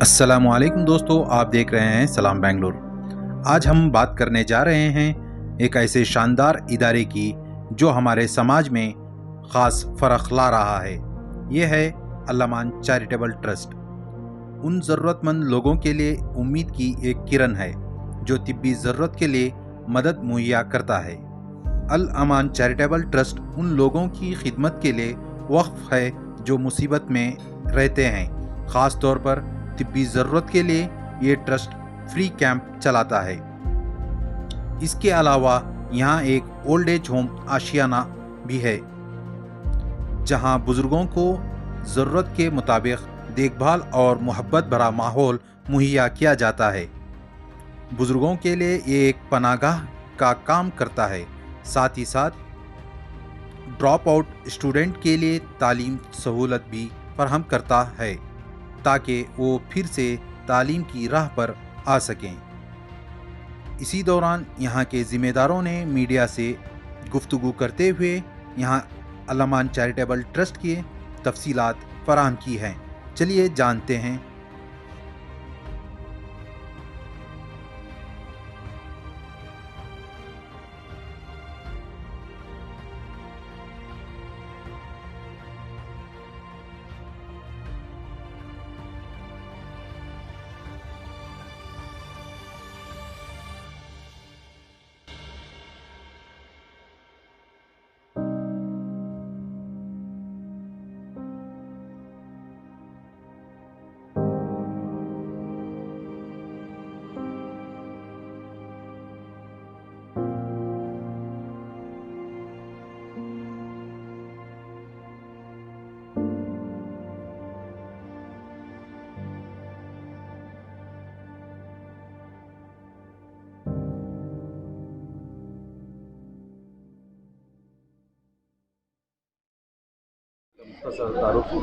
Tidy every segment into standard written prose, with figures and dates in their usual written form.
अस्सलामुअलैकुम दोस्तों, आप देख रहे हैं सलाम बेंगलोर। आज हम बात करने जा रहे हैं एक ऐसे शानदार इदारे की जो हमारे समाज में ख़ास फ़र्क ला रहा है। ये है अल-अमान चैरिटेबल ट्रस्ट। उन ज़रूरतमंद लोगों के लिए उम्मीद की एक किरण है जो तिब्बी ज़रूरत के लिए मदद मुहैया करता है। अल-अमान चैरिटेबल ट्रस्ट उन लोगों की खिदमत के लिए वक्फ है जो मुसीबत में रहते हैं। ख़ास तौर पर तिब्बी ज़रूरत के लिए ये ट्रस्ट फ्री कैंप चलाता है। इसके अलावा यहाँ एक ओल्ड एज होम आशियाना भी है जहाँ बुज़ुर्गों को ज़रूरत के मुताबिक देखभाल और मोहब्बत भरा माहौल मुहैया किया जाता है। बुज़ुर्गों के लिए ये एक पनाहगाह का काम करता है। साथ ही साथ ड्रॉप आउट स्टूडेंट के लिए तालीम सहूलत भी फराहम करता है ताकि वो फिर से तालीम की राह पर आ सकें। इसी दौरान यहाँ के ज़िम्मेदारों ने मीडिया से गुफ्तगू करते हुए यहाँ अल-अमान चैरिटेबल ट्रस्ट की तफसीलात फराहम की हैं। चलिए जानते हैं।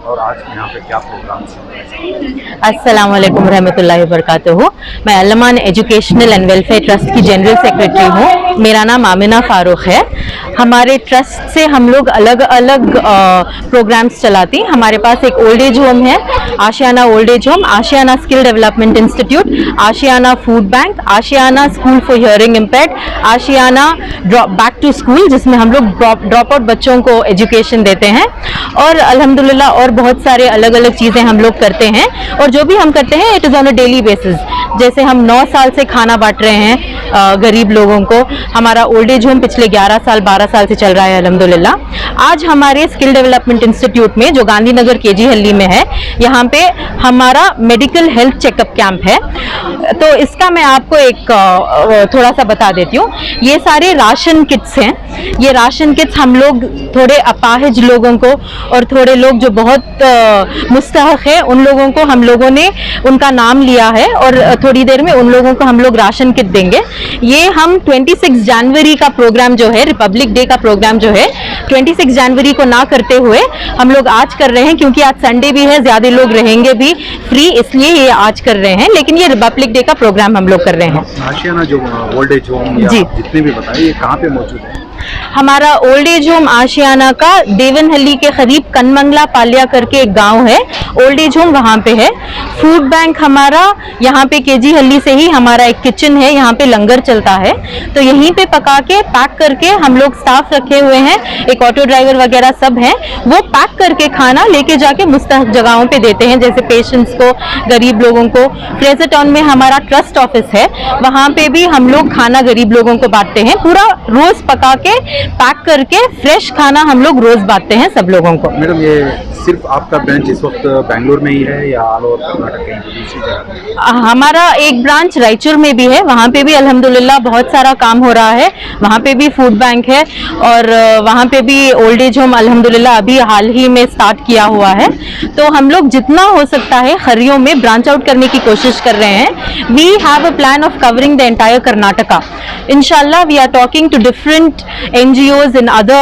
और आज यहाँ पे क्या प्रोग्राम है? अस्सलाम वालेकुम रहमतुल्लाहि व बरकातुहू। मैं अल-अमान एजुकेशनल एंड वेलफेयर ट्रस्ट की जनरल सेक्रेटरी हूँ। मेरा नाम आमिना फारूक है। हमारे ट्रस्ट से हम लोग अलग अलग प्रोग्राम्स चलाती हैं। हमारे पास एक ओल्ड एज होम है, Aashiyana old age home, Aashiyana skill development institute, Aashiyana food bank, Aashiyana school for hearing impaired, Aashiyana back to school जिसमें हम लोग ड्रॉप आउट बच्चों को एजुकेशन देते हैं, और अल्हम्दुलिल्लाह और बहुत सारे अलग अलग चीज़ें हम लोग करते हैं। और जो भी हम करते हैं it is on a daily basis. जैसे हम 9 साल से खाना बांट रहे हैं गरीब लोगों को। हमारा ओल्ड एज होम पिछले 11 साल 12 साल से चल रहा है अल्हम्दुलिल्लाह। आज हमारे स्किल डेवलपमेंट इंस्टीट्यूट में जो गांधीनगर केजी हल्ली में है, यहाँ पे हमारा मेडिकल हेल्थ चेकअप कैंप है। तो इसका मैं आपको एक थोड़ा सा बता देती हूँ। ये सारे राशन किट्स हैं। ये राशन किट्स हम लोग थोड़े अपाहिज लोगों को और थोड़े लोग जो बहुत मुस्तहक है उन लोगों को हम लोगों ने उनका नाम लिया है और थोड़ी देर में उन लोगों को हम लोग राशन किट देंगे। ये हम 26 जनवरी का प्रोग्राम जो है, रिपब्लिक डे का प्रोग्राम जो है, 26 जनवरी को ना करते हुए हम लोग आज कर रहे हैं, क्योंकि आज संडे भी है, ज़्यादा लोग रहेंगे भी फ्री, इसलिए ये आज कर रहे हैं। लेकिन ये रिपब्लिक डे का प्रोग्राम हम लोग कर रहे हैं। आशियाना जो ओल्ड एज होम जी जितने भी बताए, ये कहाँ पे मौजूद है? हमारा ओल्ड एज होम आशियाना का देवनहल्ली के करीब कनमंगला पालिया करके एक गांव है, ओल्ड एज होम वहाँ पे है। फूड बैंक हमारा यहाँ पे केजी हल्ली से ही हमारा एक किचन है, यहाँ पे लंगर चलता है, तो यहीं पे पका के पैक करके हम लोग स्टाफ रखे हुए हैं, एक ऑटो ड्राइवर वगैरह सब हैं, वो पैक करके खाना लेके जाके मुस्तहक जगहों पे देते हैं, जैसे पेशेंट्स को, गरीब लोगों को। फ्रेजर टाउन में हमारा ट्रस्ट ऑफिस है, वहाँ पे भी हम लोग खाना गरीब लोगों को बांटते हैं। पूरा रोज पका के पैक करके फ्रेश खाना हम लोग रोज बांटते हैं सब लोगों को। मैडम, ये सिर्फ आपका ब्रांच इस वक्त बेंगलोर में ही है या ऑल ओवर कर्नाटक कहीं दूसरी जगह? हमारा एक ब्रांच रायचूर में भी है, वहाँ पे भी अल्हम्दुलिल्लाह बहुत सारा काम हो रहा है। वहाँ पे भी फूड बैंक है और वहाँ पे भी ओल्ड एज होम अल्हम्दुलिल्लाह अभी हाल ही में स्टार्ट किया हुआ है। तो हम लोग जितना हो सकता है खरियों में ब्रांच आउट करने की कोशिश कर रहे हैं। We have a plan of covering the entire Karnataka. Inshallah, we are talking to different NGOs in other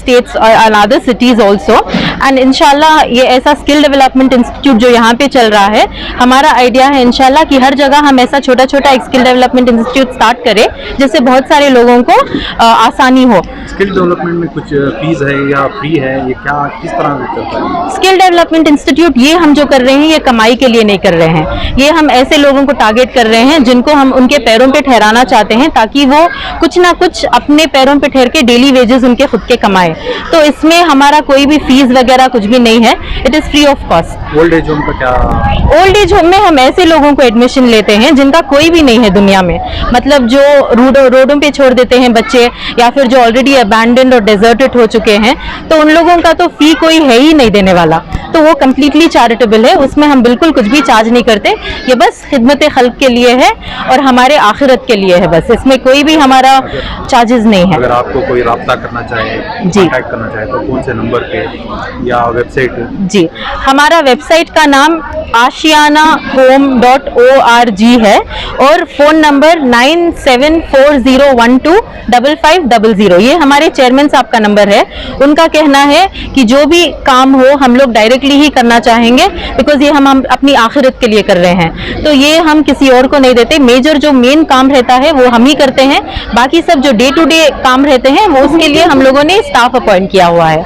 states and other cities also, and इंशाल्लाह ये ऐसा स्किल डेवलपमेंट इंस्टीट्यूट जो यहाँ पे चल रहा है, हमारा आइडिया है इंशाल्लाह कि हर जगह हम ऐसा छोटा छोटा एक स्किल डेवलपमेंट इंस्टीट्यूट स्टार्ट करें जिससे बहुत सारे लोगों को आसानी हो। स्किल डेवलपमेंट में कुछ फीस है या फ्री है, ये क्या किस तरह से चलता है? स्किल डेवलपमेंट इंस्टीट्यूट ये हम जो कर रहे हैं ये कमाई के लिए नहीं कर रहे हैं, ये हम ऐसे लोगों को टारगेट कर रहे हैं जिनको हम उनके पैरों पे ठहराना चाहते हैं ताकि वो कुछ ना कुछ अपने पैरों पे ठहर के डेली वेजेस उनके खुद के कमाए। तो इसमें हमारा कोई भी फीस वगैरह कुछ भी नहीं है, it is free of cost. Old age home का क्या? ओल्ड एज होम में हम ऐसे लोगों को एडमिशन लेते हैं जिनका कोई भी नहीं है दुनिया में, मतलब जो रोडों पे छोड़ देते हैं बच्चे या फिर जो ऑलरेडी अबैंडन्ड और डेजर्टेड हो चुके हैं, तो उन लोगों का तो फी कोई है ही नहीं देने वाला, तो वो कम्प्लीटली चैरिटेबल है, उसमें हम बिल्कुल कुछ भी चार्ज नहीं करते। ये बस खिदमत खल्क के लिए है और हमारे आखिरत के लिए है, बस इसमें कोई भी हमारा चार्जेस नहीं है। अगर आपको कोई राब्ता करना चाहे, कांटेक्ट करना चाहे तो कौन से नंबर पे या वेबसाइट? जी, हमारा वेबसाइट का नाम ashiyanahome.org है और फोन नंबर 9740125500। ये हमारे चेयरमैन साहब का नंबर है। उनका कहना है कि जो भी काम हो हम लोग डायरेक्टली ही करना चाहेंगे, बिकॉज ये हम अपनी आखिरत के लिए कर रहे हैं, तो ये हम किसी और को नहीं देते। मेजर जो मेन काम रहता है वो हम ही करते हैं, बाकी सब जो डे टू डे काम रहते हैं वो उसके लिए हम लोगों ने स्टाफ अपॉइंट किया हुआ है।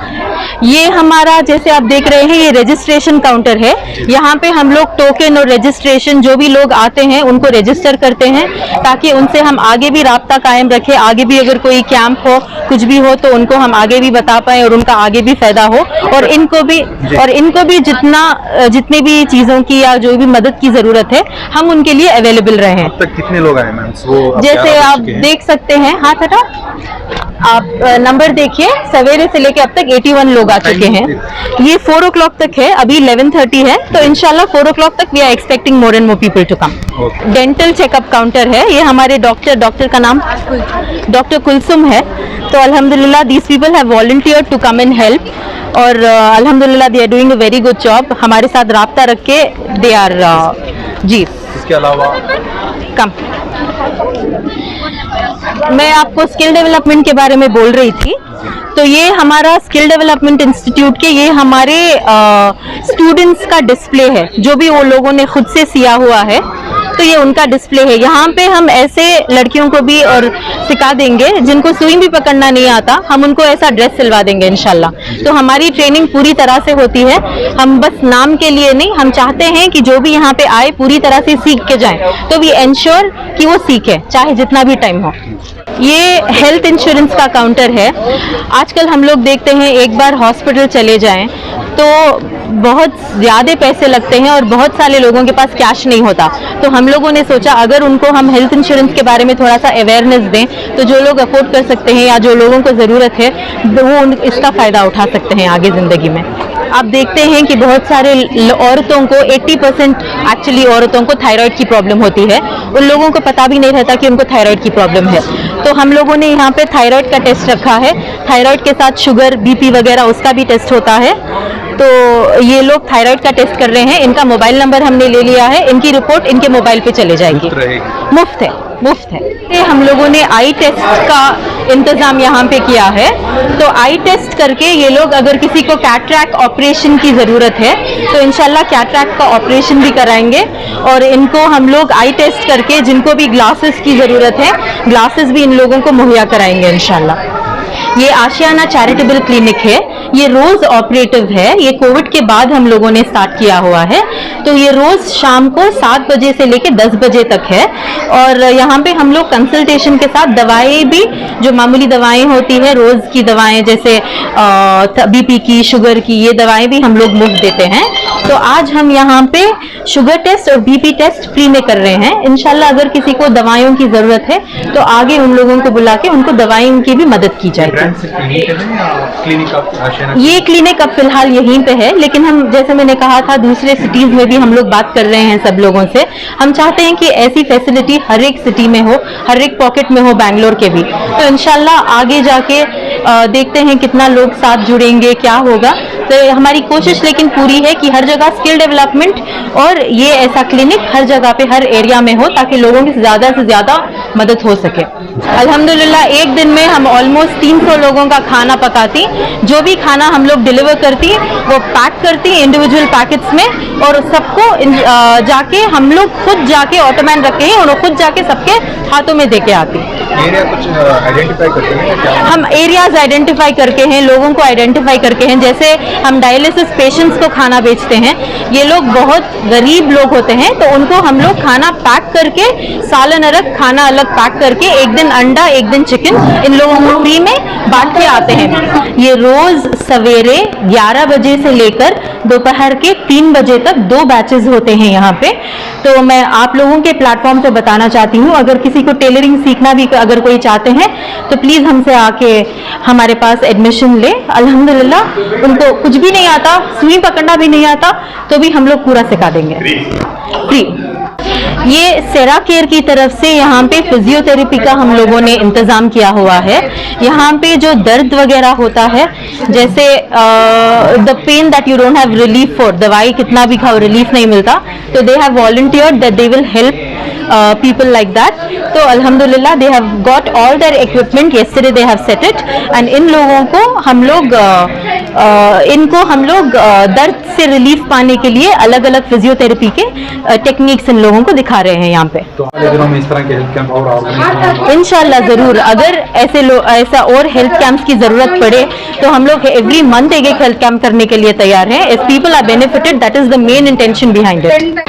ये हमारा, जैसे आप देख रहे हैं, ये रजिस्ट्रेशन काउंटर है। यहाँ पे हम लोग टोकन और रजिस्ट्रेशन, जो भी लोग आते हैं उनको रजिस्टर करते हैं ताकि उनसे हम आगे भी राब्ता कायम रखें, आगे भी अगर कोई कैंप हो कुछ भी हो तो उनको हम आगे भी बता पाएं और उनका आगे भी फायदा हो, और इनको भी जितनी भी चीजों की या जो भी मदद की जरूरत है हम उनके लिए अवेलेबल रहे। अब तक कितने लोग आए मैम? जैसे आप देख सकते हैं, हाथ हटा, आप नंबर देखिए, सवेरे से लेके अब तक 81 लोग आ चुके हैं। ये 4 o'clock तक है, अभी 11:30 है, तो इंशाल्लाह 4 o'clock तक we are expecting more and more people to come. Dental checkup counter है, ये हमारे डॉक्टर का नाम डॉक्टर कुलसुम है, तो अल्हम्दुलिल्लाह these people have volunteered to come and help, और अल्हम्दुलिल्लाह they are doing a very good job. हमारे साथ राब्ता रख के दे आर जी। इसके अलावा कम मैं आपको स्किल डेवलपमेंट के बारे में बोल रही थी, तो ये हमारा स्किल डेवलपमेंट इंस्टीट्यूट के ये हमारे स्टूडेंट्स का डिस्प्ले है, जो भी वो लोगों ने खुद से सिया हुआ है, तो ये उनका डिस्प्ले है। यहाँ पे हम ऐसे लड़कियों को भी और सिखा देंगे जिनको सुई भी पकड़ना नहीं आता, हम उनको ऐसा ड्रेस सिलवा देंगे इंशाल्लाह। तो हमारी ट्रेनिंग पूरी तरह से होती है, हम बस नाम के लिए नहीं, हम चाहते हैं कि जो भी यहाँ पे आए पूरी तरह से सीख के जाएं, तो वी एंश्योर कि वो सीखे चाहे जितना भी टाइम हो। ये हेल्थ इंश्योरेंस का काउंटर है। आजकल हम लोग देखते हैं एक बार हॉस्पिटल चले जाएं तो बहुत ज़्यादा पैसे लगते हैं और बहुत सारे लोगों के पास कैश नहीं होता, तो हम लोगों ने सोचा अगर उनको हम हेल्थ इंश्योरेंस के बारे में थोड़ा सा अवेयरनेस दें तो जो लोग अफोर्ड कर सकते हैं या जो लोगों को ज़रूरत है वो इसका फ़ायदा उठा सकते हैं आगे ज़िंदगी में। आप देखते हैं कि बहुत सारे औरतों को 80% एक्चुअली औरतों को थायराइड की प्रॉब्लम होती है, उन लोगों को पता भी नहीं रहता कि उनको थायराइड की प्रॉब्लम है, तो हम लोगों ने यहाँ पे थायराइड का टेस्ट रखा है। थायराइड के साथ शुगर, बीपी वगैरह उसका भी टेस्ट होता है, तो ये लोग थायराइड का टेस्ट कर रहे हैं। इनका मोबाइल नंबर हमने ले लिया है, इनकी रिपोर्ट इनके मोबाइल पे चले जाएगी, मुफ्त है। ये हम लोगों ने आई टेस्ट का इंतजाम यहाँ पे किया है, तो आई टेस्ट करके ये लोग, अगर किसी को कैटरैक्ट ऑपरेशन की ज़रूरत है तो इंशाल्लाह कैटरैक्ट का ऑपरेशन भी कराएंगे, और इनको हम लोग आई टेस्ट करके जिनको भी ग्लासेस की ज़रूरत है ग्लासेस भी इन लोगों को मुहैया कराएंगे इंशाल्लाह। ये आशियाना चैरिटेबल क्लिनिक है, ये रोज ऑपरेटिव है, ये कोविड के बाद हम लोगों ने स्टार्ट किया हुआ है, तो ये रोज शाम को 7 बजे से लेकर 10 बजे तक है, और यहाँ पे हम लोग कंसल्टेशन के साथ दवाएं भी, जो मामूली दवाएं होती है रोज की दवाएं जैसे बीपी की, शुगर की, ये दवाएं भी हम लोग मुफ्त देते हैं। तो आज हम यहाँ पे शुगर टेस्ट और बीपी टेस्ट फ्री में कर रहे हैं। इंशाल्लाह अगर किसी को दवाइयों की जरूरत है तो आगे उन लोगों को बुला के उनको दवाइयों की भी मदद की जाएगी। ये क्लिनिक अब फिलहाल यहीं पे है, लेकिन हम, जैसे मैंने कहा था, दूसरे सिटीज में भी हम लोग बात कर रहे हैं सब लोगों से। हम चाहते हैं कि ऐसी फैसिलिटी हर एक सिटी में हो, हर एक पॉकेट में हो, बैंगलोर के भी। तो इंशाल्लाह आगे जाके देखते हैं कितना लोग साथ जुड़ेंगे, क्या होगा, तो हमारी कोशिश लेकिन पूरी है कि हर जगह स्किल डेवलपमेंट और ये ऐसा क्लिनिक हर जगह पे हर एरिया में हो ताकि लोगों की ज़्यादा से ज़्यादा मदद हो सके। अल्हम्दुलिल्लाह एक दिन में हम ऑलमोस्ट 300 लोगों का खाना पकाती, जो भी खाना हम लोग डिलीवर करती वो पैक करती इंडिविजुअल पैकेट्स में और सबको जाके हम लोग खुद जाके ऑटोमैन रखे हैं और खुद जाके सबके हाथों में देके आती। एरिया कुछ आइडेंटिफाई करते हैं क्या? हम एरियाज आइडेंटिफाई करके हैं, लोगों को आइडेंटिफाई करके हैं। जैसे हम डायलिसिस पेशेंट्स को खाना बेचते हैं, ये लोग बहुत गरीब लोग होते हैं तो उनको हम लोग खाना पैक करके सालन अलग खाना अलग पैक करके एक दिन अंडा एक दिन चिकन इन लोगों को फ्री में बांट के आते हैं। ये रोज सवेरे 11 बजे से लेकर दोपहर के 3 बजे तक 2 बैचेस होते हैं यहाँ पे। तो मैं आप लोगों के प्लेटफॉर्म पे बताना चाहती हूँ, अगर किसी को टेलरिंग सीखना भी अगर कोई चाहते हैं तो प्लीज़ हमसे आके हमारे पास एडमिशन ले। अल्हम्दुलिल्लाह उनको कुछ भी नहीं आता, सुई पकड़ना भी नहीं आता तो भी हम लोग पूरा सिखा देंगे फ्री। ये सेरा केयर की तरफ से यहाँ पे फिजियोथेरेपी का हम लोगों ने इंतज़ाम किया हुआ है। यहाँ पे जो दर्द वगैरह होता है, जैसे the pain that you don't have relief for, दवाई कितना भी खाओ रिलीफ नहीं मिलता, तो they have volunteered that they will help people like that. तो अल्हम्दुलिल्लाह they have got all their equipment, yesterday they have set it and इन लोगों को हम लोग इनको हम लोग दर्द से रिलीफ पाने के लिए अलग अलग फिजियोथेरेपी के टेक्निक्स इन लोगों को दिखा रहे हैं यहाँ पे। तो अगले दिनों में इस तरह के हेल्थ कैंप और ऑर्गेनाइज इंशाल्लाह ज़रूर, अगर ऐसा और हेल्थ कैंप्स की ज़रूरत पड़े तो हम लोग एवरी मंथ एक हेल्थ कैंप करने के लिए तैयार हैं। If people are benefited, that is the main intention behind it.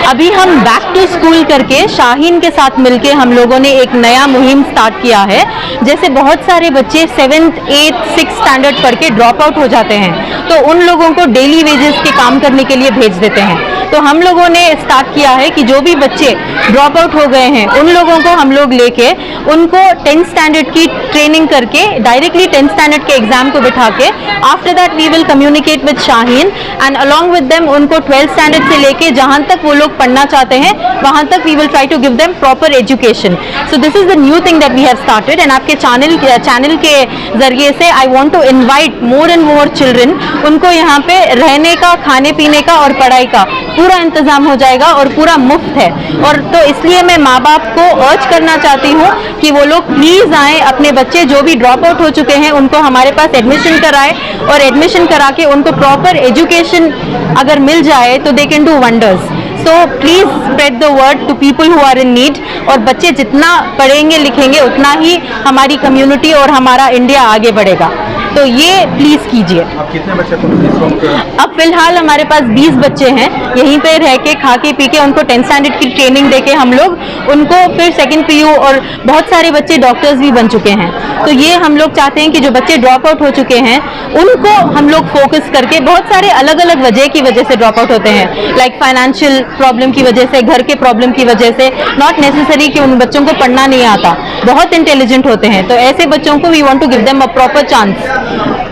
अभी हम बैक टू स्कूल करके शाहीन के साथ मिलके हम लोगों ने एक नया मुहिम स्टार्ट किया है। जैसे बहुत सारे बच्चे 7th, 8th, 6th स्टैंडर्ड पढ़ के ड्रॉप आउट हो जाते हैं, तो उन लोगों को डेली वेजेस के काम करने के लिए भेज देते हैं। तो हम लोगों ने स्टार्ट किया है कि जो भी बच्चे ड्रॉप आउट हो गए हैं उन लोगों को हम लोग लेके उनको 10th स्टैंडर्ड की ट्रेनिंग करके डायरेक्टली 10th स्टैंडर्ड के एग्जाम को बिठा के after that we will communicate with Shaheen and along with them उनको 12th स्टैंडर्ड से लेके जहां तक वो लोग पढ़ना चाहते हैं वहां तक we will try to give them proper education. So this is the new thing that we have started and आपके चैनल के जरिए से I want to invite more and more children. उनको यहाँ पे रहने का, खाने पीने का और पढ़ाई का पूरा इंतजाम हो जाएगा और पूरा मुफ्त है। और तो इसलिए मैं माँ बाप को अर्ज करना चाहती हूँ कि वो लोग प्लीज आए, अपने बच्चे जो भी ड्रॉप आउट हो चुके हैं उनको हमारे पास एडमिशन कराए और एडमिशन करा के उनको प्रॉपर एजुकेशन अगर मिल जाए तो they can do wonders. So please spread the word to people who are in need. और बच्चे जितना पढ़ेंगे लिखेंगे उतना ही हमारी कम्युनिटी और हमारा इंडिया आगे बढ़ेगा। तो ये प्लीज कीजिए। आप कितने बच्चे को इस वक्त? अब फिलहाल हमारे पास 20 बच्चे हैं, यहीं पे रह के खा के पी के उनको 10th स्टैंडर्ड की ट्रेनिंग देके हम लोग उनको फिर 2nd PU और बहुत सारे बच्चे डॉक्टर्स भी बन चुके हैं। तो ये हम लोग चाहते हैं कि जो बच्चे ड्रॉप आउट हो चुके हैं उनको हम लोग फोकस करके, बहुत सारे अलग अलग वजह की वजह से ड्रॉप आउट होते हैं, लाइक फाइनेंशियल प्रॉब्लम की वजह से, घर के प्रॉब्लम की वजह से, नॉट नेसेसरी कि उन बच्चों को पढ़ना नहीं आता, बहुत इंटेलिजेंट होते हैं। तो ऐसे बच्चों को we want to give them a proper chance.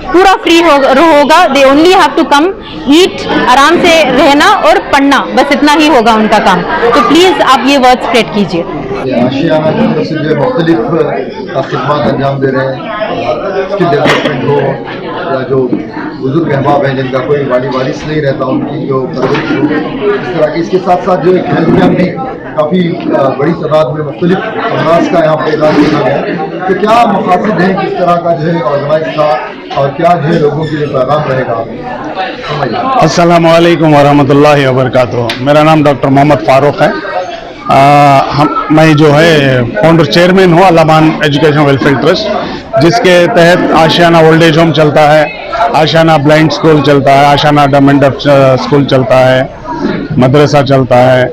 पूरा फ्री होगा, they only have to come eat, आराम से रहना और पढ़ना, बस इतना ही होगा उनका काम। तो प्लीज आप ये वर्ड स्प्रेड कीजिए। आशियाना की तरफ से जो मुख्तलिफ खिदमत अंजाम दे रहे हैं, स्किल डेवलपमेंट हो या जो बुजुर्ग अहबाब हैं जिनका कोई वारिस नहीं रहता उनकी जो परवरिश हो, इस तरह की, इसके साथ साथ जो एक हेल्थ कैंप भी काफ़ी बड़ी तादाद में मुख्तलिफ अमराज का यहाँ पर इलाज किया गया। तो क्या मकासद हैं, किस तरह का जो है ऑर्गेनाइज था और क्या जो है लोगों के लिए पैगाम रहेगा? अस्सलामु अलैकुम वरहमतुल्लाहि वबरकातुहू। मेरा नाम डॉक्टर मोहम्मद फारूक है। मैं जो है फाउंडर चेयरमैन हूँ अल्लामान एजुकेशन वेलफेयर ट्रस्ट, जिसके तहत आशियाना ओल्ड एज होम चलता है, आशियाना ब्लाइंड स्कूल चलता है, आशियाना डम एंड डफ स्कूल चलता है, मदरसा चलता है।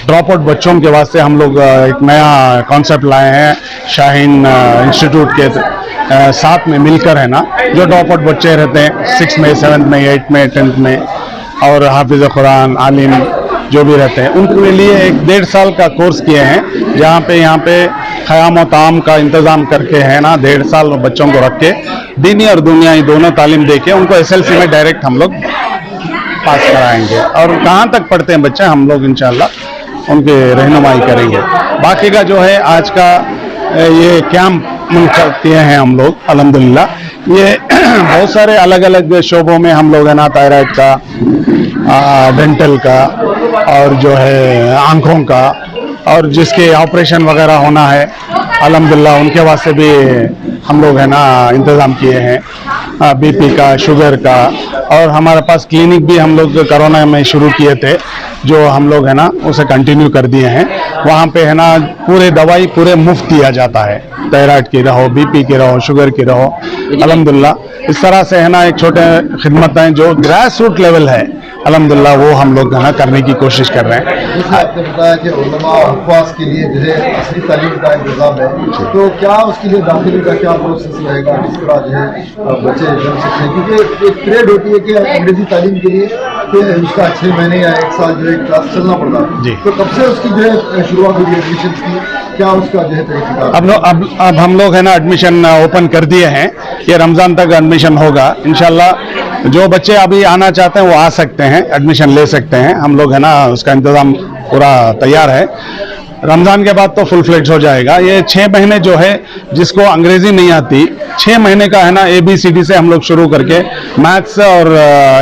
ड्रॉप आउट बच्चों के वास्ते हम लोग एक नया कॉन्सेप्ट लाए हैं शाहीन इंस्टीट्यूट के साथ में मिलकर, है ना, जो ड्रॉप आउट बच्चे रहते हैं 6th में, 7th में, 8th में, 10th में और हाफिज कुरान, आलिम जो भी रहते हैं, उनके लिए एक 1.5 साल का कोर्स किए हैं, जहाँ पे यहाँ पे ख़याम व ताम का इंतज़ाम करके, है ना, 1.5 साल बच्चों को रख के दीनी और दुनियाई दोनों तालीम दे के उनको SLC में डायरेक्ट हम लोग पास कराएंगे। और कहाँ तक पढ़ते हैं बच्चे हम लोग इंशाल्लाह उनकी रहनुमाई करेंगे। बाकी का जो है आज का ये कैंप किए हैं हम लोग अल्हम्दुलिल्लाह, ये बहुत सारे अलग अलग शोबों में हम लोग है ना, थायराइड का, डेंटल का, और जो है आंखों का, और जिसके ऑपरेशन वगैरह होना है अल्हम्दुलिल्लाह उनके वास्ते भी हम लोग है ना इंतज़ाम किए हैं, बीपी का, शुगर का। और हमारे पास क्लिनिक भी हम लोग कोरोना में शुरू किए थे, जो हम लोग है ना उसे कंटिन्यू कर दिए हैं। वहाँ पे है ना पूरे दवाई पूरे मुफ्त दिया जाता है, थायराइड की रहो, बीपी की रहो, शुगर की रहो, अल्हम्दुलिल्लाह। इस तरह से है ना एक छोटे खिदमत हैं जो ग्रास रूट लेवल है, अल्हम्दुलिल्लाह वो हम लोग है ना करने की कोशिश कर रहे हैं। जैसे आपने बताया कि उलमा और हुफ़ाज़ के लिए जो है असली तालीम का इंतज़ाम है, तो क्या उसके लिए दाखिले का क्या प्रोसेस रहेगा, किस तरह जो है बच्चे बन सकते हैं? क्योंकि एक पीरियड होती है कि अंग्रेजी तालीम के लिए कि उसका 6 महीने या 1 साल जो है क्लास चलना पड़ता जी। है, तो कब से उसकी जो है शुरुआत हुई एडमिशन की, क्या उसका जो है तरीक़ा? अब हम लोग है ना एडमिशन ओपन कर दिए हैं, ये रमज़ान तक एडमिशन होगा इंशाल्लाह। जो बच्चे अभी आना चाहते हैं वो आ सकते हैं, एडमिशन ले सकते हैं, हम लोग है ना उसका इंतज़ाम पूरा तैयार है। रमज़ान के बाद तो फुल फ्लेज हो जाएगा। ये 6 महीने जो है जिसको अंग्रेजी नहीं आती, 6 महीने का है ना ABCD से हम लोग शुरू करके मैथ्स और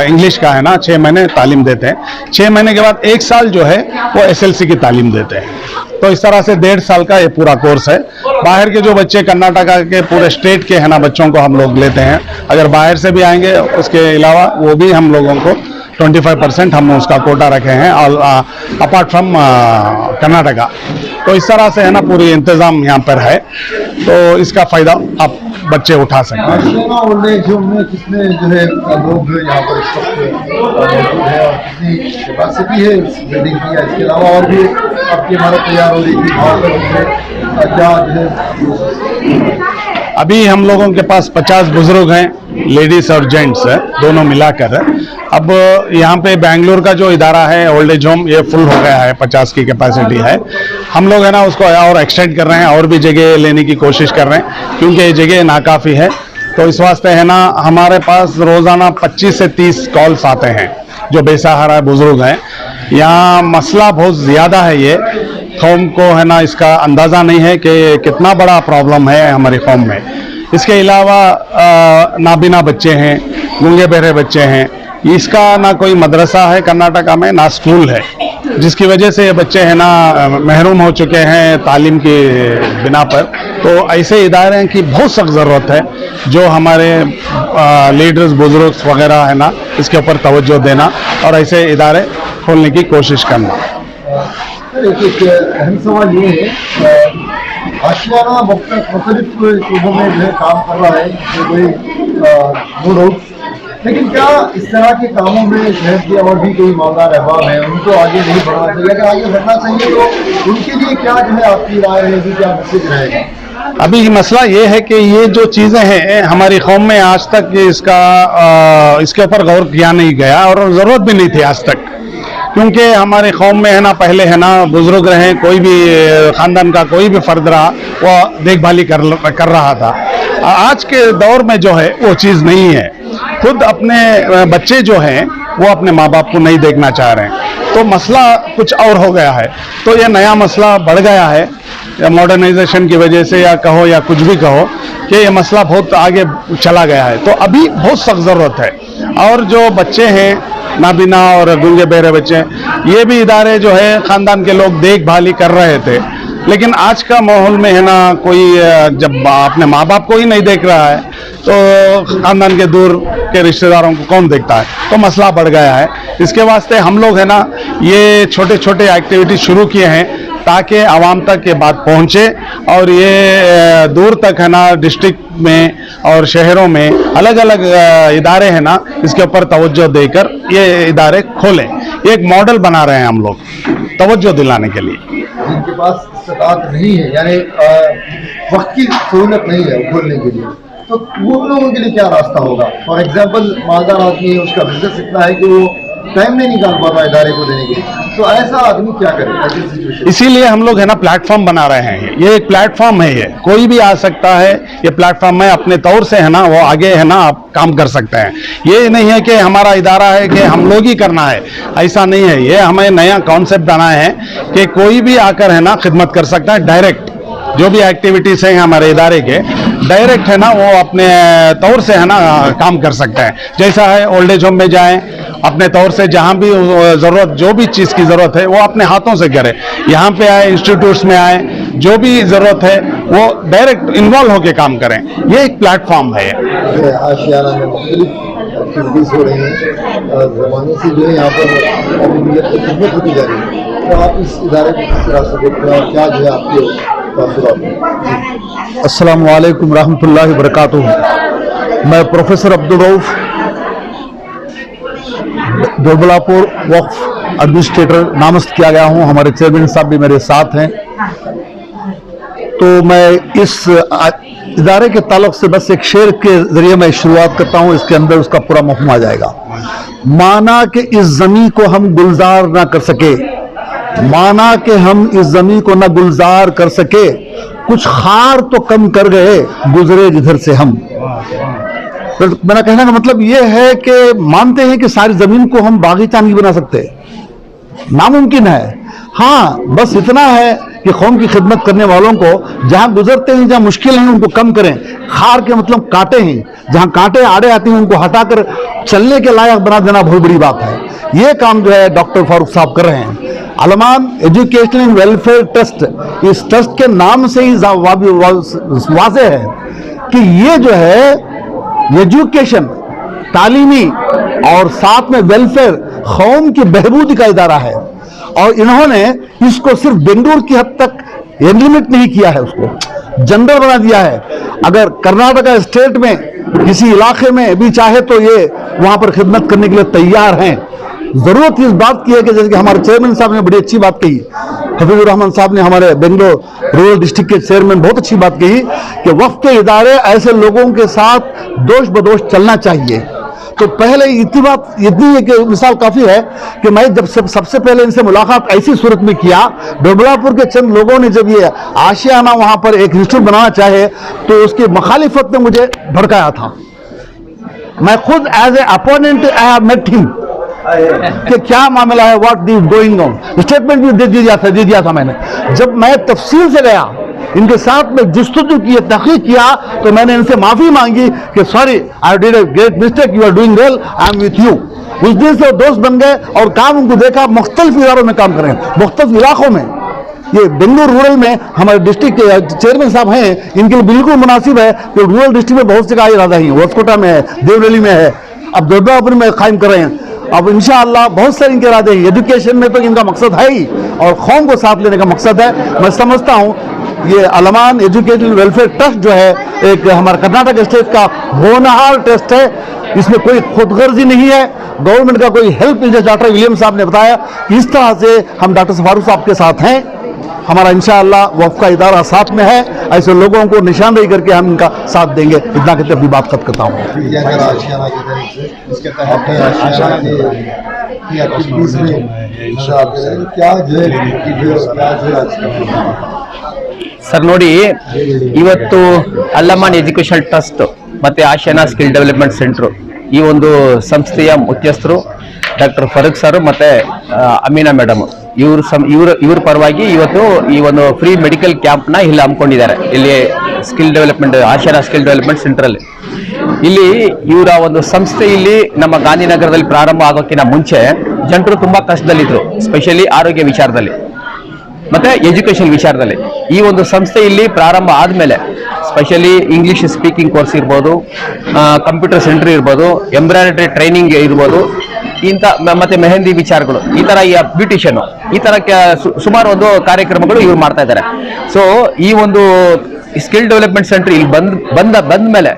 इंग्लिश का है ना 6 महीने तालीम देते हैं। 6 महीने के बाद 1 साल जो है वो SLC की तालीम देते हैं। तो इस तरह से 1.5 साल का ये पूरा कोर्स है। बाहर के जो बच्चे कर्नाटका के पूरे स्टेट के है ना बच्चों को हम लोग लेते हैं, अगर बाहर से भी आएंगे उसके अलावा वो भी हम लोगों को 25% हम उसका कोटा रखे हैं, और अपार्ट फ्रॉम कर्नाटका। तो इस तरह से है ना पूरी इंतज़ाम यहाँ पर है, तो इसका फ़ायदा आप बच्चे उठा सकते हैं। आशियाना ओल्ड एज होम में कितने जो है लोग यहाँ पर इस वक्त मौजूद है और कितनी कैपेसिटी है इस बिल्डिंग की? इसके अलावा और भी आपकी इमारत तैयार हो रही थी, वहाँ पर क्या जो है? अभी हम लोगों के पास 50 बुजुर्ग हैं, लेडीज और जेंट्स है, दोनों मिलाकर। अब यहाँ पे बेंगलुरु का जो इदारा है ओल्ड एज होम, ये फुल हो गया है, 50 की कैपेसिटी है। हम लोग है ना उसको और एक्सटेंड कर रहे हैं, और भी जगह लेने की कोशिश कर रहे हैं, क्योंकि ये जगह नाकाफ़ी है। तो इस वास्ते है ना हमारे पास रोज़ाना 25 से 30 कॉल्स आते हैं जो बेसहारा बुजुर्ग हैं। यहाँ मसला बहुत ज़्यादा है, ये कौम को है ना इसका अंदाज़ा नहीं है कि कितना बड़ा प्रॉब्लम है हमारी कौम में। इसके अलावा नाबीना बच्चे हैं, गूंगे बहरे बच्चे हैं, इसका ना कोई मदरसा है कर्नाटका में, ना स्कूल है, जिसकी वजह से ये बच्चे हैं ना महरूम हो चुके हैं तालीम के बिना पर। तो ऐसे इदारे की बहुत सख्त ज़रूरत है, जो हमारे लीडर्स बुजुर्ग वगैरह है ना इसके ऊपर तवज्जो देना और ऐसे इदारे खोलने की कोशिश करना। एक अहम सवाल ये है, आशियाना मुख्तलिफ शोबों में जो है काम कर रहा है, जो कोई नो डाउट, लेकिन क्या इस तरह के कामों में शहर के और भी कोई मामला रहबाब हैं, उनको आगे नहीं बढ़ना चाहिए? अगर आगे बढ़ना चाहिए तो उनके लिए क्या जो है आपकी राय रहेगी, क्या मैसेज रहेगा? अभी मसला ये है कि ये जो चीज़ें हैं हमारी कौम में आज तक इसके ऊपर गौर किया नहीं गया, और ज़रूरत भी नहीं थी आज तक, क्योंकि हमारे कौम में है ना पहले है ना बुजुर्ग रहे, कोई भी ख़ानदान का कोई भी फ़र्द रहा वो देखभाली कर रहा था। आज के दौर में जो है वो चीज़ नहीं है। खुद अपने बच्चे जो हैं वो अपने माँ बाप को नहीं देखना चाह रहे हैं, तो मसला कुछ और हो गया है। तो ये नया मसला बढ़ गया है या मॉडर्नाइजेशन की वजह से, या कहो या कुछ भी कहो, कि ये मसला बहुत आगे चला गया है। तो अभी बहुत सख्त ज़रूरत है। और जो बच्चे हैं नाबीना और गूंगे बहरे बच्चे, ये भी इदारे जो है ख़ानदान के लोग देखभाली कर रहे थे, लेकिन आज का माहौल में है ना कोई जब अपने माँ बाप को ही नहीं देख रहा है तो ख़ानदान के दूर के रिश्तेदारों को कौन देखता है? तो मसला बढ़ गया है। इसके वास्ते हम लोग है ना ये छोटे छोटे एक्टिविटी शुरू किए हैं ताकि आवाम तक ये बात पहुँचे, और ये दूर तक है ना डिस्ट्रिक्ट में और शहरों में अलग अलग इदारे हैं ना इसके ऊपर तवज्जो देकर ये इदारे खोलें। ये एक मॉडल बना रहे हैं हम लोग तवज्जो दिलाने के लिए। जिनके पास इस्तात नहीं है, यानी वक्त की सहूलत नहीं है खोलने के लिए, तो वो लोगों के लिए क्या रास्ता होगा? फॉर एग्जाम्पल मालदार आदमी है, उसका बिजनेस इतना है कि वो टाइम नहीं निकाल पाता इदारे को देने के लिए, तो ऐसा आदमी क्या करे ऐसी सिचुएशन? इसीलिए हम लोग है ना प्लेटफॉर्म बना रहे हैं। ये एक प्लेटफॉर्म है, ये कोई भी आ सकता है। ये प्लेटफॉर्म में अपने तौर से है ना वो आगे है ना आप काम कर सकते हैं। ये नहीं है कि हमारा इदारा है कि हम लोग ही करना है, ऐसा नहीं है। ये हमें नया कॉन्सेप्ट बनाए हैं कि कोई भी आकर है ना खिदमत कर सकता है डायरेक्ट, जो भी एक्टिविटीज हैं हमारे इदारे के, डायरेक्ट है ना वो अपने तौर से है ना काम कर सकते हैं। जैसा है ओल्ड एज होम में जाएं, अपने तौर से जहां भी जरूरत, जो भी चीज की जरूरत है वो अपने हाथों से करें। यहाँ पे आए, इंस्टीट्यूट्स में आए, जो भी जरूरत है वो डायरेक्ट इन्वॉल्व होकर काम करें। ये एक प्लेटफॉर्म है। आशियाना में मुख्तलिफ एक्टिविटीज़ हो रही हैं, ज़माने से जो है यहाँ पर अहमियत की खिदमत होती जा रही है। तो आप इस इदारे को किस तरह से देखते हैं और क्या जो है आपके तासुरात हैं? अस्सलाम वालेकुम रहमतुल्लाहि व बरकातुहू। मैं प्रोफेसर अब्दुल रऊफ दोबलापुर वक्फ एडमिनिस्ट्रेटर नामजद किया गया हूँ। हमारे चेयरमैन साहब भी मेरे साथ हैं। तो मैं इस इदारे के ताल्लुक से बस एक शेर के जरिए मैं शुरुआत करता हूँ, इसके अंदर उसका पूरा मफहूम आ जाएगा। माना कि इस जमीन को हम गुलजार ना कर सके, माना कि हम इस जमीन को ना गुलजार कर सके, कुछ खार तो कम कर गए गुजरे जिधर से हम। तो मेरा कहने का मतलब यह है कि मानते हैं कि सारी जमीन को हम बागीचा नहीं बना सकते, नामुमकिन है। हाँ, बस इतना है कि कौम की खिदमत करने वालों को जहां गुजरते हैं, जहां मुश्किल हैं, उनको कम करें। खार के मतलब कांटे हैं, जहां कांटे आड़े आते हैं उनको हटाकर चलने के लायक बना देना बहुत बड़ी बात है। ये काम जो है डॉक्टर फारूक साहब कर रहे हैं। अलमान एजुकेशन एंड वेलफेयर ट्रस्ट, इस ट्रस्ट के नाम से ही वाज़ेह है कि ये जो है एजुकेशन, तालीमी और साथ में वेलफेयर, कौम की बहबूदी का इदारा है। और इन्होंने इसको सिर्फ बेंगलुरु की हद तक लिमिट नहीं किया है, उसको जनरल बना दिया है। अगर कर्नाटका स्टेट में किसी इलाके में भी चाहे तो ये वहां पर खिदमत करने के लिए तैयार हैं। जरूरत इस बात की है कि जैसे कि हमारे चेयरमैन साहब ने बड़ी अच्छी बात कही, हफीजुर रहमान साहब ने, हमारे बेंगलोर रूरल डिस्ट्रिक्ट के चेयरमैन, बहुत अच्छी बात कही कि वक्फ के इदारे ऐसे लोगों के साथ दोष बदोश चलना चाहिए। तो पहले इतनी एक मिसाल काफी है कि मैं जब सबसे पहले इनसे मुलाकात ऐसी सूरत में किया, डोबलापुर के चंद लोगों ने जब ये आशियाना वहां पर एक इंस्टीट्यूट बनाना चाहे तो उसकी मुखालिफत में मुझे भड़काया था। मैं खुद as a opponent I have met him कि क्या मामला है, what is going on. Statement भी दे दिया था मैंने। जब मैं तफसील से गया, इनके साथ में जुस्तजू की, तहकीक किया, तो मैंने इनसे माफी मांगी कि sorry, I did a great mistake, you are doing well, I am with you. उस दिन से दोस्त बन गए और काम उनको देखा, मुख्तलिफ इदारों में काम करें, मुख्तलिफ इलाकों में। ये बेंगलुरु रूरल में हमारे डिस्ट्रिक्ट के चेयरमैन साहब हैं, इनके लिए बिल्कुल मुनासिब है कि रूरल डिस्ट्रिक्ट में बहुत जगह इरादा है, वस्कोटा में है, देवरली में है, अब दोडरापुर में कायम कर रहे हैं। अब इंशाअल्लाह बहुत सारे इनके इरादे हैं। एजुकेशन में तो इनका मकसद है ही, और कौम को साथ लेने का मकसद है। मैं समझता हूँ ये अलमान एजुकेशन वेलफेयर ट्रस्ट जो है एक हमारा कर्नाटक स्टेट का होनहार ट्रस्ट है। इसमें कोई खुदगर्जी नहीं है, गवर्नमेंट का कोई हेल्प नहीं है। डॉक्टर विलियम साहब ने बताया कि इस तरह से हम डॉक्टर फारूक साहब के साथ हैं। हमारा इंशाअल्लाह वक्फ का इदारा साथ में है, ऐसे लोगों को निशानदेही करके हम इनका साथ देंगे। इतना कहते अपनी बात खत्म करता हूँ। आशियाना की तरफ से इसके तहत आशियाना की एक्टिविटीज में क्या जो है ಸರ್ ನೋಡಿ, ಇವತ್ತು ಅಲ್ಲಮಾನ್ ಎಜುಕೇಶನ್ ಟ್ರಸ್ಟ್ ಮತ್ತೆ ಆಶಿಯಾನಾ ಸ್ಕಿಲ್ ಡೆವಲಪ್ಮೆಂಟ್ ಸೆಂಟರ್ ಈ ಒಂದು ಸಂಸ್ಥೆಯ ಮುಖ್ಯಸ್ಥರು ಡಾಕ್ಟರ್ ಫರೂಕ್ ಸರ್ ಮತ್ತೆ ಅಮೀನಾ ಮೇಡಮ್ ಇವ್ರ ಪರವಾಗಿ ಇವತ್ತು ಈ ಒಂದು ಫ್ರೀ ಮೆಡಿಕಲ್ ಕ್ಯಾಂಪ್ ನ ಇಲ್ಲಿ ಹಮ್ಮಿಕೊಂಡಿದ್ದಾರೆ. ಇಲ್ಲಿ skill development, Aashiyana skill development centre ಅಲ್ಲಿ ಇಲ್ಲಿ ಇವರ ಒಂದು ಸಂಸ್ಥೆ ಇಲ್ಲಿ ನಮ್ಮ ಗಾಂಧಿನಗರದಲ್ಲಿ ಪ್ರಾರಂಭ ಆಗೋಕ್ಕಿಂತ ಮುಂಚೆ ಜನರು ತುಂಬಾ ಕಷ್ಟದಲ್ಲಿದ್ರು, ಸ್ಪೆಷಲಿ ಆರೋಗ್ಯ ವಿಚಾರದಲ್ಲಿ ಮತ್ತೆ ಎಜುಕೇಶನ್ ವಿಚಾರದಲ್ಲಿ. ಈ ಒಂದು ಸಂಸ್ಥೆ ಇಲ್ಲಿ ಪ್ರಾರಂಭ ಆದ್ಮೇಲೆ ಸ್ಪೆಷಲಿ ಇಂಗ್ಲಿಷ್ ಸ್ಪೀಕಿಂಗ್ ಕೋರ್ಸ್ ಇರ್ಬೋದು, ಕಂಪ್ಯೂಟರ್ ಸೆಂಟರ್ ಇರ್ಬೋದು, ಎಂಬ್ರಾಯ್ಡರಿ ಟ್ರೈನಿಂಗ್ ಇರ್ಬೋದು, ಇಂಥ ಮತ್ತೆ ಮೆಹಂದಿ ವಿಚಾರಗಳು, ಈ ತರ ಬ್ಯೂಟಿಷಿಯನ್, ಈ ತರ ಸುಮಾರು ಒಂದು ಕಾರ್ಯಕ್ರಮಗಳು ಇವ್ರು ಮಾಡ್ತಾ ಇದ್ದಾರೆ. ಸೊ ಈ ಒಂದು ಸ್ಕಿಲ್ ಡೆವಲಪ್ಮೆಂಟ್ ಸೆಂಟರ್ ಇಲ್ಲಿ ಬಂದ ಮೇಲೆ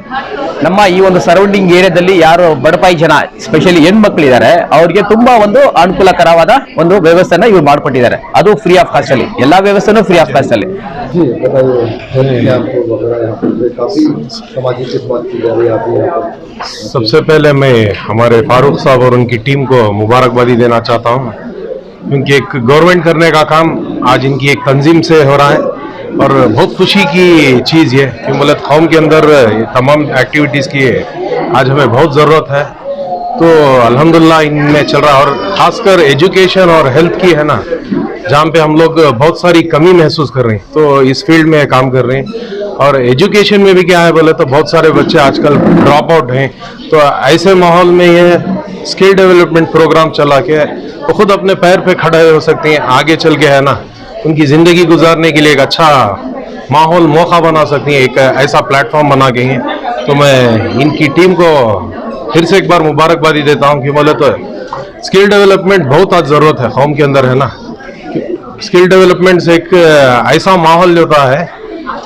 ನಮ್ಮ ಈ ಒಂದು ಸರೌಂಡಿಂಗ್ ಏರಿಯಾದಲ್ಲಿ ಯಾರು ಬಡಪಾಯಿ ಜನ, ಸ್ಪೆಷಲಿ ಹೆಣ್ಮಕ್ಳಿದ್ದಾರೆ, ಅವ್ರಿಗೆ ತುಂಬಾ ಒಂದು ಅನುಕೂಲಕರವಾದ ಒಂದು ವ್ಯವಸ್ಥೆನ ಇವ್ರು ಮಾಡ್ಕೊಟ್ಟಿದ್ದಾರೆ. ಅದು ಫ್ರೀ ಆಫ್ ಕಾಸ್ಟ್ ಅಲ್ಲಿ, ಎಲ್ಲಾ ವ್ಯವಸ್ಥೆನೂ ಫ್ರೀ ಆಫ್ ಕಾಸ್ಟ್ ಅಲ್ಲಿ. सबसे पहले मैं हमारे फारूक साहब और उनकी टीम को मुबारकबादी देना चाहता हूँ, क्योंकि एक गवर्नमेंट करने का काम आज इनकी एक तंजीम से हो रहा है और बहुत खुशी की चीज़ ये कि मतलब कौम के अंदर ये तमाम एक्टिविटीज़ की आज हमें बहुत ज़रूरत है। तो अल्हम्दुलिल्लाह इनमें चल रहा है, और ख़ासकर एजुकेशन और हेल्थ की है ना, जहाँ पे हम लोग बहुत सारी कमी महसूस कर रहे हैं, तो इस फील्ड में काम कर रहे हैं। और एजुकेशन में भी क्या है बोले तो बहुत सारे बच्चे आजकल ड्रॉप आउट हैं, तो ऐसे माहौल में ये स्किल डेवलपमेंट प्रोग्राम चला के वो खुद अपने पैर पे खड़े हो सकते हैं, आगे चल के है ना उनकी ज़िंदगी गुजारने के लिए एक अच्छा माहौल मौका बना सकती हैं, एक ऐसा प्लेटफॉर्म बना के हैं। तो मैं इनकी टीम को फिर से एक बार मुबारकबादी देता हूँ कि बोले तो स्किल डेवलपमेंट बहुत आज ज़रूरत है कौम के अंदर, है ना। स्किल डेवलपमेंट से एक ऐसा माहौल होता है,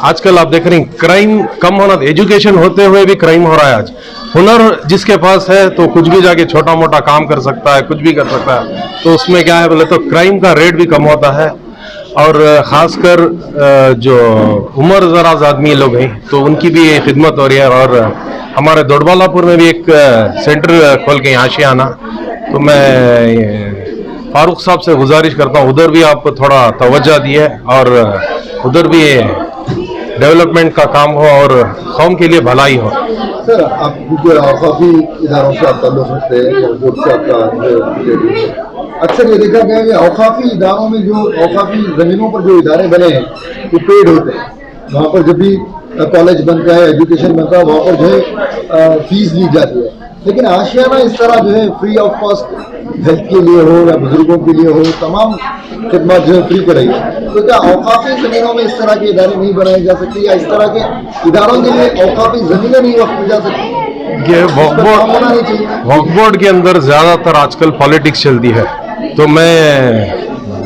आजकल आप देख रहे हैं क्राइम कम होना, एजुकेशन होते हुए भी क्राइम हो रहा है। आज हुनर जिसके पास है तो कुछ भी जाके छोटा मोटा काम कर सकता है, कुछ भी कर सकता है, तो उसमें क्या है बोले तो क्राइम का रेट भी कम होता है। और ख़ासकर जो उम्र दराज आदमी लोग हैं तो उनकी भी खिदमत हो रही है। और हमारे दोडबालापुर में भी एक सेंटर खोल के आशियाना, तो मैं फारूक साहब से गुजारिश करता हूँ उधर भी आप थोड़ा तवज्जो दिए और उधर भी डेवलपमेंट का काम हो और कौम के लिए भलाई हो। सर, आप क्योंकि औकाफी इदारों से आप ताल्लुक़ रखते हैं, बोर्ड से आपका अक्सर ये देखा गया है कि औकाफी इदारों में जो औकाफी ज़मीनों पर जो इदारे बने हैं वो पेड होते हैं। वहाँ पर जब भी कॉलेज बनता है, एजुकेशन बनता है, वहाँ पर जो है फीस ली जाती है। लेकिन आशियाना इस तरह जो है फ्री ऑफ कॉस्ट हेल्थ के लिए हो या बुजुर्गों के लिए हो, तमाम खिदमत जो है फ्री कराई है। तो क्या औकाफी ज़मीनों में इस तरह के इदारे नहीं बनाए जा सकते, या इस तरह के इदारों के लिए औकाफी ज़मीनें नहीं वक्त की जा सकती? ये वक्फ बोर्ड के अंदर ज़्यादातर आजकल पॉलिटिक्स चलती है, तो मैं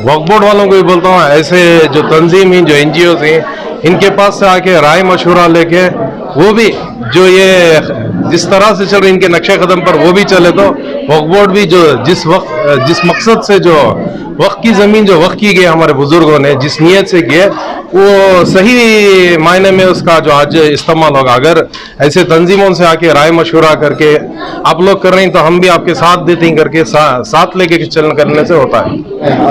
वक्फ बोर्ड वालों को भी बोलता हूँ ऐसे जो तंजीम हैं, जो NGOs हैं, इनके पास से आके राय मशवरा लेके वो भी जो ये जिस तरह से चल रहे इनके नक्शे कदम पर वो भी चले, तो वक्फ बोर्ड भी जो जिस मकसद से जो वक्त की ज़मीन जो वक्त की गई हमारे बुजुर्गों ने जिस नीयत से किए वो सही मायने में उसका जो आज इस्तेमाल होगा। अगर ऐसे तंजीमों से आके राय मशवरा करके आप लोग कर रहे हैं तो हम भी आपके साथ देते हैं करके साथ लेके चलने करने से होता है।